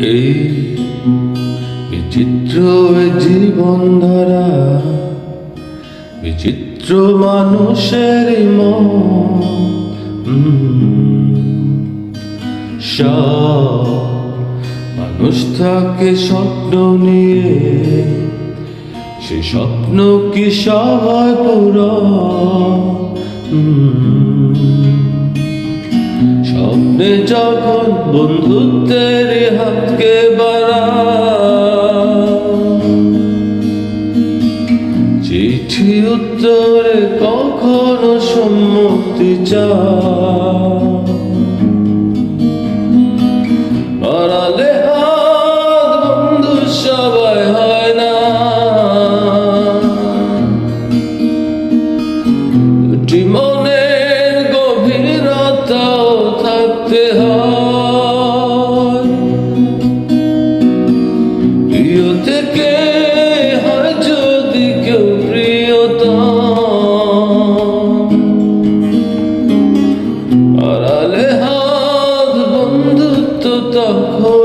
এই বিচিত্র জীবন ধারা, বিচিত্র মানুষের মন, সব মানুষ থাকে স্বপ্ন নিয়ে, সে স্বপ্ন কি সব হয় পূরণ? স্বপ্নে যখন বন্ধুত্বের হাতকে বাড়ায়, চিঠি উত্তরে কখনো সম্মতি চায়, বাড়ালে হাত বন্ধু সবাই হয় না, দুটি মনের গভীরতাও থাকতে হয়। প্রিয় থেকে হয় যদি কেউ প্রিয়তম, বাড়ালে হাত বন্ধুত্ব তখন